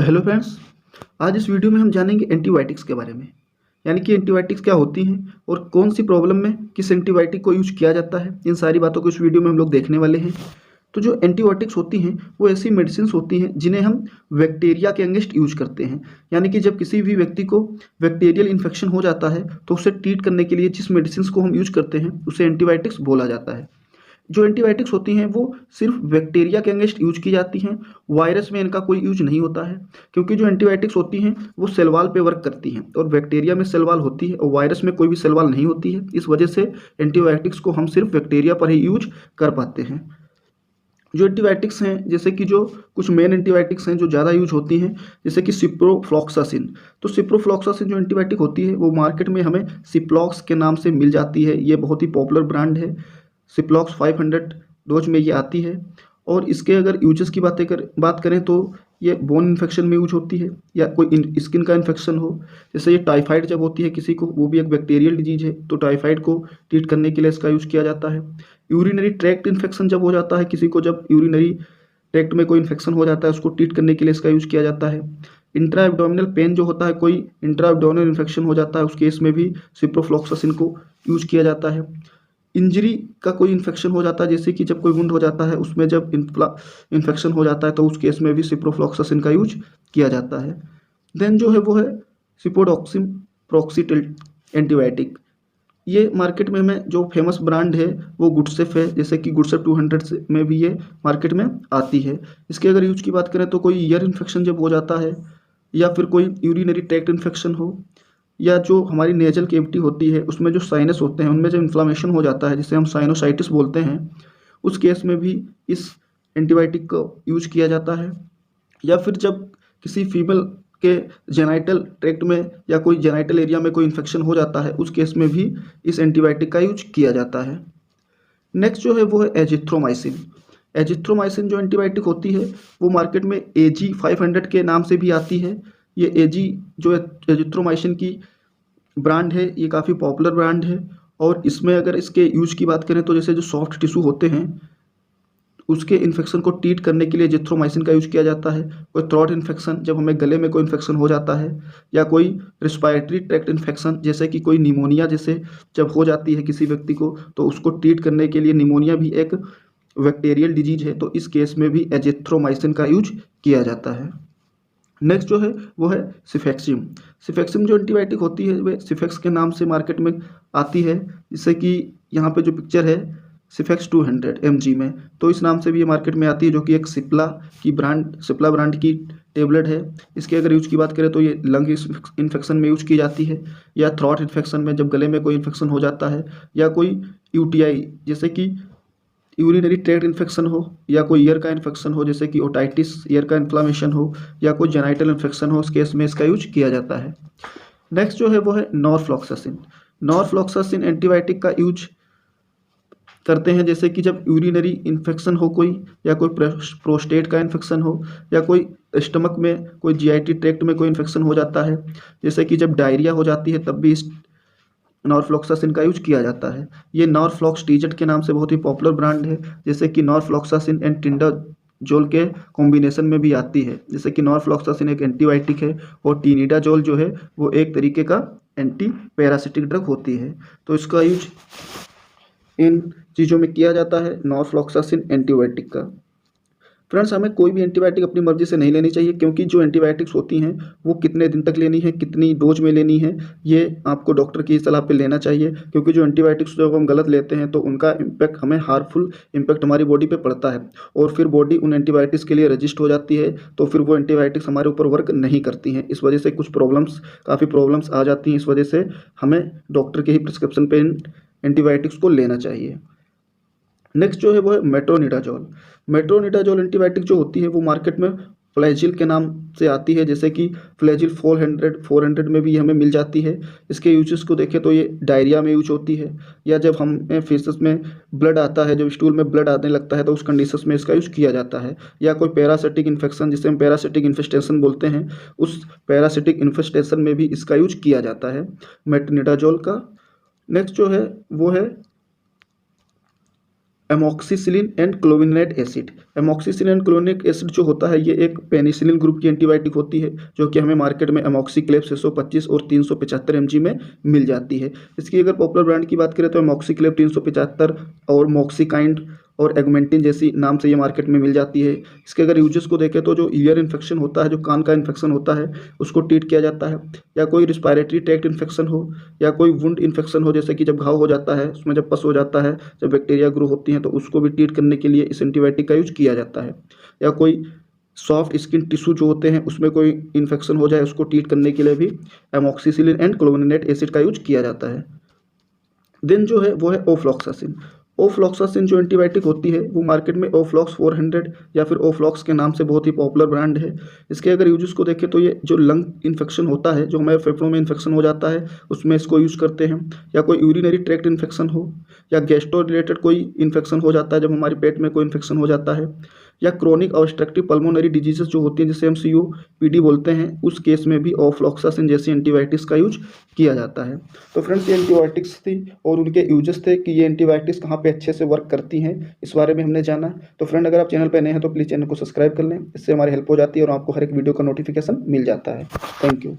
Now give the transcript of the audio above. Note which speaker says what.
Speaker 1: Hello friends, आज इस video में हम जानेंगे एंटीबायोटिक्स के बारे में। यानी कि एंटीबायोटिक्स क्या होती हैं और कौन सी प्रॉब्लम में किस एंटीबायोटिक को यूज किया जाता है। इन सारी बातों को इस वीडियो में हम लोग देखने वाले हैं। तो जो एंटीबायोटिक्स होती हैं वो ऐसी मेडिसिन होती हैं जिन्हें हम बैक्टीरिया के अगेंस्ट यूज करते हैं। यानी कि जब किसी भी व्यक्ति को बैक्टीरियल इन्फेक्शन हो जाता है तो उसे ट्रीट करने के लिए जिस मेडिसिन को हम यूज करते हैं उसे एंटीबायोटिक्स बोला जाता है। जो एंटीबायोटिक्स होती हैं वो सिर्फ बैक्टीरिया के अगेंस्ट यूज की जाती हैं। वायरस में इनका कोई यूज नहीं होता है, क्योंकि जो एंटीबायोटिक्स होती हैं वो सेल वॉल पे वर्क करती हैं और बैक्टीरिया में सेल वॉल होती है और वायरस में कोई भी सेल वॉल नहीं होती है। इस वजह से एंटीबायोटिक्स को हम सिर्फ बैक्टीरिया पर ही यूज कर पाते हैं। जो एंटीबायोटिक्स हैं, जैसे कि जो कुछ मेन एंटीबायोटिक्स हैं जो ज़्यादा यूज होती हैं, जैसे कि सिप्रोफ्लॉक्सासिन। तो सिप्रोफ्लॉक्सासिन जो एंटीबायोटिक होती है वो मार्केट में हमें सिप्लॉक्स के नाम से मिल जाती है। ये बहुत ही पॉपुलर ब्रांड है। सिप्लॉक्स 500 डोज में ये आती है। और इसके अगर यूजेस की बात करें तो ये बोन इन्फेक्शन में यूज होती है या कोई स्किन का इन्फेक्शन हो। जैसे ये टाइफाइड जब होती है किसी को, वो भी एक बैक्टीरियल डिजीज है, तो टाइफाइड को ट्रीट करने के लिए इसका यूज किया जाता है। यूरिनरी ट्रैक्ट इन्फेक्शन जब हो जाता है किसी को, जब यूरिनरी ट्रैक्ट में कोई इन्फेक्शन हो जाता है उसको ट्रीट करने के लिए इसका यूज किया जाता है। इंट्रा एब्डोमिनल पेन जो होता है, कोई इंट्रा एब्डोमिनल इन्फेक्शन हो जाता है उस केस में भी सिप्रोफ्लॉक्सासिन को यूज किया जाता है। इंजरी का कोई इन्फेक्शन हो जाता है, जैसे कि जब कोई वुंड हो जाता है उसमें जब इन्फेक्शन हो जाता है तो उस केस में भी सिप्रोफ्लॉक्सासिन का यूज किया जाता है। देन जो है वो है सिपोडॉक्सिम प्रॉक्सीटिल एंटीबायोटिक। ये मार्केट में हमें जो फेमस ब्रांड है वो गुडसेफ है। जैसे कि गुडसेफ 200 में भी ये मार्केट में आती है। इसके अगर यूज की बात करें तो कोई ईयर इन्फेक्शन जब हो जाता है या फिर कोई यूरिनरी ट्रैक्ट इन्फेक्शन हो या जो हमारी नेजल केविटी होती है उसमें जो साइनस होते हैं उनमें जब इन्फ्लामेशन हो जाता है जिसे हम साइनोसाइटिस बोलते हैं, उस केस में भी इस एंटीबायोटिक को यूज किया जाता है। या फिर जब किसी फीमेल के जेनाइटल ट्रैक्ट में या कोई जेनाइटल एरिया में कोई इन्फेक्शन हो जाता है उस केस में भी इस एंटीबायोटिक का यूज किया जाता है। नेक्स्ट जो है वो है एजिथ्रोमाइसिन। एजिथ्रोमाइसिन जो एंटीबायोटिक होती है वो मार्केट में AG500 के नाम से भी आती है। ये AG जो एजिथ्रोमाइसिन की ब्रांड है, ये काफ़ी पॉपुलर ब्रांड है। और इसमें अगर इसके यूज की बात करें तो जैसे जो सॉफ्ट टिश्यू होते हैं उसके इन्फेक्शन को ट्रीट करने के लिए एजिथ्रोमाइसिन का यूज किया जाता है। कोई थ्रोट इन्फेक्शन, जब हमें गले में कोई इन्फेक्शन हो जाता है, या कोई रिस्पायरेटरी ट्रैक्ट इन्फेक्शन जैसे कि कोई निमोनिया जैसे जब हो जाती है किसी व्यक्ति को, तो उसको ट्रीट करने के लिए, निमोनिया भी एक बैक्टीरियल डिजीज है तो इस केस में भी एजिथ्रोमाइसिन का यूज किया जाता है। नेक्स्ट जो है वो है सिफेक्सिम। सिफेक्सिम जो एंटीबायोटिक होती है वह सिफेक्स के नाम से मार्केट में आती है। जैसे कि यहाँ पे जो पिक्चर है सिफेक्स 200 mg में, तो इस नाम से भी ये मार्केट में आती है, जो कि एक सिप्ला ब्रांड की टेबलेट है। इसके अगर यूज की बात करें तो ये लंग इन्फेक्शन में यूज की जाती है, या थ्रोट इन्फेक्शन में जब गले में कोई इन्फेक्शन हो जाता है, या कोई UTI जैसे कि यूरिनरी ट्रैक्ट इन्फेक्शन हो, या कोई ईयर का इन्फेक्शन हो जैसे कि ओटाइटिस ईयर का इन्फ्लामेशन हो, या कोई जेनाइटल इन्फेक्शन हो, उस केस में इसका यूज किया जाता है। नेक्स्ट जो है वो है नॉरफ्लॉक्सासिन। नॉरफ्लॉक्सासिन एंटीबायोटिक का यूज करते हैं जैसे कि जब यूरिनरी इन्फेक्शन हो कोई, या कोई प्रोस्टेट का इन्फेक्शन हो, या कोई स्टमक में कोई GIT ट्रैक्ट में कोई इन्फेक्शन हो जाता है, जैसे कि जब डायरिया हो जाती है तब भी इस नॉरफ्लॉक्सासिन का यूज किया जाता है। ये नॉरफ्लॉक्स TZ के नाम से बहुत ही पॉपुलर ब्रांड है। जैसे कि नॉरफ्लॉक्सासिन एंड टिंडाजोल के कॉम्बिनेशन में भी आती है। जैसे कि नॉरफ्लॉक्सासिन एक एंटीबायोटिक है और टिनिडाजोल जो है वो एक तरीके का एंटी पैरासिटिक ड्रग होती है। तो इसका यूज इन चीज़ों में किया जाता है, नॉरफ्लॉक्सासिन एंटीबायोटिक का। फ्रेंड्स, हमें कोई भी एंटीबायोटिक अपनी मर्जी से नहीं लेनी चाहिए, क्योंकि जो एंटीबायोटिक्स होती हैं वो कितने दिन तक लेनी है, कितनी डोज में लेनी है, ये आपको डॉक्टर की सलाह पे लेना चाहिए। क्योंकि जो एंटीबायोटिक्स जब हम गलत लेते हैं तो उनका इम्पैक्ट, हमें हार्मफुल इम्पैक्ट हमारी बॉडी पे पड़ता है, और फिर बॉडी उन एंटीबायोटिक्स के लिए रजिस्ट हो जाती है, तो फिर वो एंटीबायोटिक्स हमारे ऊपर वर्क नहीं करती हैं। इस वजह से काफ़ी प्रॉब्लम्स आ जाती हैं। इस वजह से हमें डॉक्टर के ही प्रिस्क्रिप्शन पे एंटीबायोटिक्स को लेना चाहिए। नेक्स्ट जो है वो है मेट्रोनिडाजोल। मेट्रोनिडाजोल एंटीबायोटिक जो होती है वो मार्केट में फ्लैजिल के नाम से आती है। जैसे कि फ्लैजिल 400 में भी हमें मिल जाती है। इसके यूजेस को देखें तो ये डायरिया में यूज होती है, या जब हमें फेसेस में ब्लड आता है, जब स्टूल में ब्लड आने लगता है तो उस कंडीशन में इसका यूज किया जाता है। या कोई पैरासिटिक इन्फेक्शन जिसे हम पैरासिटिक इन्फेस्टेशन बोलते हैं, उस पैरासिटिक इन्फेस्टेशन में भी इसका यूज किया जाता है मेट्रोनिडाजोल का। नेक्स्ट जो है वो है amoxicillin and clavulanate acid. Amoxicillin and clavulanate acid जो होता है ये एक पेनिसिलिन ग्रुप की एंटीबायोटिक होती है, जो कि हमें मार्केट में एमोक्सिक्लेव 625 और 375 mg में मिल जाती है। इसकी अगर पॉपुलर ब्रांड की बात करें तो एमोक्सिक्लेव 375 और मॉक्सिकाइंड और एगमेंटिन जैसी नाम से ये मार्केट में मिल जाती है। इसके अगर यूजेस को देखें तो जो ईयर इन्फेक्शन होता है, जो कान का इन्फेक्शन होता है, उसको ट्रीट किया जाता है, या कोई रिस्पायरेटरी ट्रैक्ट इन्फेक्शन हो, या कोई वुंड इन्फेक्शन हो, जैसे कि जब घाव हो जाता है उसमें जब पस हो जाता है, जब बैक्टीरिया ग्रो होती हैं तो उसको भी ट्रीट करने के लिए इस एंटीबायोटिक का यूज किया जाता है। या कोई सॉफ्ट स्किन टिश्यू जो होते हैं उसमें कोई इन्फेक्शन हो जाए उसको ट्रीट करने के लिए भी एमोक्सिसिलिन एंड क्लोविनेट एसिड का यूज किया जाता है। देन जो है वो है ओफ्लॉक्सासिन। ओफ्लॉक्सासिन जो एंटीबायोटिक होती है वो मार्केट में ओफ्लॉक्स 400 या फिर ओफ्लॉक्स के नाम से बहुत ही पॉपुलर ब्रांड है। इसके अगर यूजेस को देखें तो ये जो लंग इन्फेक्शन होता है, जो हमारे फेफड़ों में इन्फेक्शन हो जाता है उसमें इसको यूज़ करते हैं, या कोई यूरिनरी ट्रैक्ट इन्फेक्शन हो, या गैस्ट्रो रिलेटेड कोई इन्फेक्शन हो जाता है जब हमारे पेट में कोई इन्फेक्शन हो जाता है, या क्रोनिक ऑब्स्ट्रक्टिव पल्मोनरी डिजीजेस जो होती हैं जिसे हम COPD बोलते हैं, उस केस में भी ओफ्लॉक्सासिन जैसी एंटीबायोटिक्स का यूज किया जाता है। तो फ्रेंड्स ये एंटीबायोटिक्स थी और उनके यूजेस थे कि ये एंटीबायोटिक्स कहाँ पे अच्छे से वर्क करती हैं, इस बारे में हमने जाना। तो फ्रेंड अगर आप चैनल पर नए हैं तो प्लीज़ चैनल को सब्सक्राइब कर लें, इससे हमारी हेल्प हो जाती है और आपको हर एक वीडियो का नोटिफिकेशन मिल जाता है। Thank you.